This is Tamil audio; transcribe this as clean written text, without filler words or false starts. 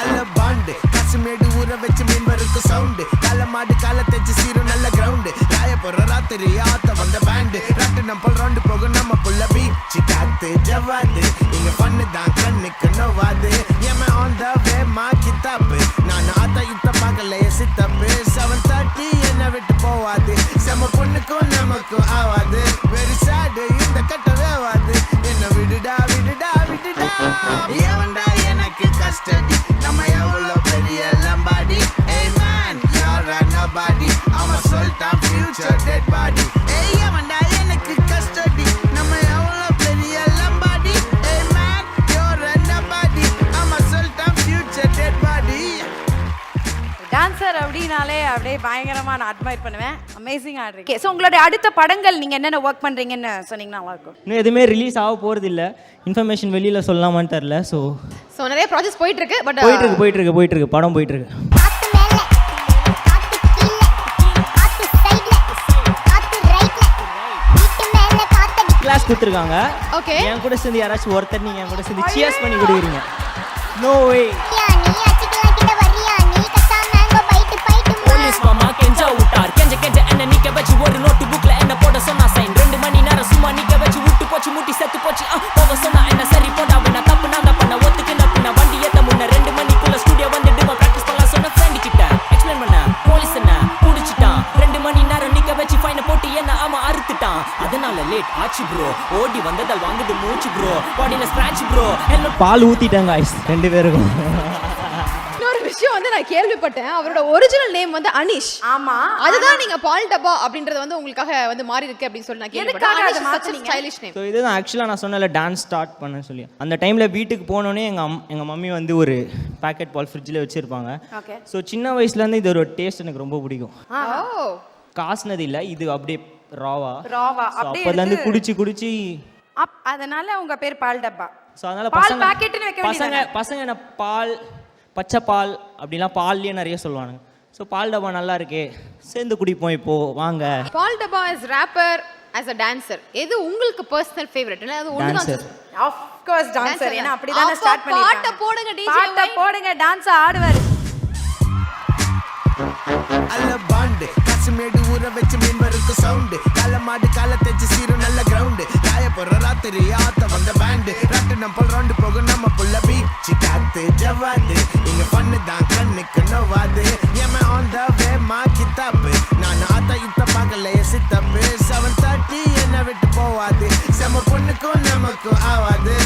அல்ல பாண்டு காசுமேடு ஊற வச்சு மீன் வருக்கு சவுண்டு கால மாடு கால தேச்சு சீரும் நல்ல கிரவுண்டு ராய போற ராத்திரி ஆத்த வந்த பேண்டு ராட்டு நம்பல் ரவுண்டு போகும் நம்ம புள்ள பீச்சு காத்து ஜவாது இங்க பண்ணு தான் கண்ணுக்கு நோவாது ஏமே ஆன் த வே மா கித்தாப்பு நான் ஆத்த இத்த பார்க்கலையே சித்தப்பு 7:30 என்ன விட்டு போவாது செம பொண்ணுக்கும் நமக்கும் ஆவாது வெரி சாடு இந்த கட்ட வேவாது என்ன விடுடா விடுடா விடுடா ஏவன்டா எனக்கு கஸ்டடி நம்ம எவ்வளோ பெரிய லம்பாடி ஏய் man you're a nobody I'm a sultan future dead body ஏய் ஏவன்டா எனக்கு கஸ்டடி நம்ம எவ்வளோ பெரிய லம்பாடி ஏய் man you're a nobody I'm a sultan future dead body dancer அப்படினாலே அப்படியே பயங்கரமா நான் அட்மையர் பண்ணுவேன். அமேசிங் ஆடுறீங்க. ஸோ உங்களுடைய அடுத்த படங்கள் நீங்க என்னென்ன ஒர்க் பண்றீங்கன்னு சொன்னீங்கன்னா நல்லா இருக்கும். இன்னும் எதுவுமே ரிலீஸ் ஆக போறது இல்ல. இன்ஃபர்மேஷன் வெளியில சொல்லலாமான்னு தெரியல. ஸோ நிறைய ப்ராஜெக்ட்ஸ் போயிட்டு இருக்கு. பட் போயிட்டு இருக்கு படம் போயிட்டு இருக்கு. கிளாஸ் கொடுத்துருக்காங்க. ஓகே. என் கூட சேர்ந்து யாராச்சும் ஒருத்தர் நீங்க என் கூட சேர்ந்து சியர்ஸ் பண்ணி கொடுக்குறீங்க. No way. கெஞ்ச என்ன நிக்க வச்சு ஒரு நோட்டு புக்ல என்ன போட சொன்னா சைன் 2 மணி நேரம் சும்மா நிக்க வச்சு விட்டு போச்சு முட்டி செத்து போச்சு போக சொன்னா என்ன சரி போடா வேணா தப்பு நான் பண்ண ஒத்துக்கு நான் வண்டி ஏத்த முன்ன 2 மணிக்குள்ள ஸ்டுடியோ வந்துட்டு பிராக்டிஸ் பண்ணலாம் சொன்ன ஃப்ரெண்ட் கிட்ட எக்ஸ்பிளைன் பண்ண போலீஸ் என்ன புடிச்சிட்டான் 2 மணி நேரம் நிக்க வச்சு ஃபைனை போட்டு என்ன ஆமா அறுத்துட்டான் அதனால லேட் ஆச்சு ப்ரோ ஓடி வந்ததால் வாங்குது மூச்சு ப்ரோ பாடியில ஸ்கிராட்ச் ப்ரோ பால் ஊத்திட்டாங்க गाइस ரெண்டு பேருக்கும். விஷயம் வந்து நான் கேள்விப்பட்டேன் அவரோட ஒரிஜினல் நேம் வந்து அனிஷ். ஆமா அதுதான் நீங்க பால் டப்பா அப்படின்றது வந்து உங்களுக்காக வந்து மாறி இருக்கு அப்படின்னு சொல்லி நான் கேள்விப்பட்டேன். Stylish name. சோ இதுதான் ஆக்சுவலா நான் சொன்னல டான்ஸ் ஸ்டார்ட் பண்ண சொல்லி அந்த டைம்ல வீட்டுக்கு போனோனே எங்க மம்மி வந்து ஒரு பாக்கெட் பால் ஃப்ரிட்ஜ்ல வச்சிருப்பாங்க. சோ சின்ன வயசுல இருந்து இது ஒரு டேஸ்ட் எனக்கு ரொம்ப பிடிக்கும். காசுனது இல்ல இது அப்படியே ராவா அப்படியே அப்பல இருந்து குடிச்சு அதனால உங்க பேர் பால் டப்பா. சோ அதனால பால் பாக்கெட்னு வைக்க வேண்டியது. பசங்க என்ன பால் பச்சை பால் அப்படிலாம் பால்லேயே நிறைய சொல்லுவானுங்க. ஸோ பால் டப்பா நல்லா இருக்கே சேர்ந்து குடிப்போம் இப்போ வாங்க. பால் டப்பா as rapper as a dancer எது உங்களுக்கு personal favorite? அது ஒண்ணுதான். Of course dancer. ஏனா அப்படி தான ஸ்டார்ட் பண்ணிருக்காங்க. பாட்ட போடுங்க DJ. பாட்ட போடுங்க டான்ஸ் ஆடுவாரு. அல்ல பாண்டு காசுமேடு ஊற வச்சு மீன் வருக்கு சவுண்டு கால மாடு கால தேச்சு சீரும் நல்ல கிரவுண்டு ராய போற ராத்திரி ஆத்த வந்த பேண்டு ராட்டு நம்பல் ரவுண்டு போகும் நம்ம புள்ள பீச்சு காத்து ஜவாது இங்க பண்ணு தான் கண்ணுக்கு நோவாது ஏமே ஆன் த வே மா கித்தாப்பு நான் ஆத்த இத்த பார்க்கலையே சித்தப்பு 7:30 என்ன விட்டு போவாது செம பொண்ணுக்கும் நமக்கும் ஆவாது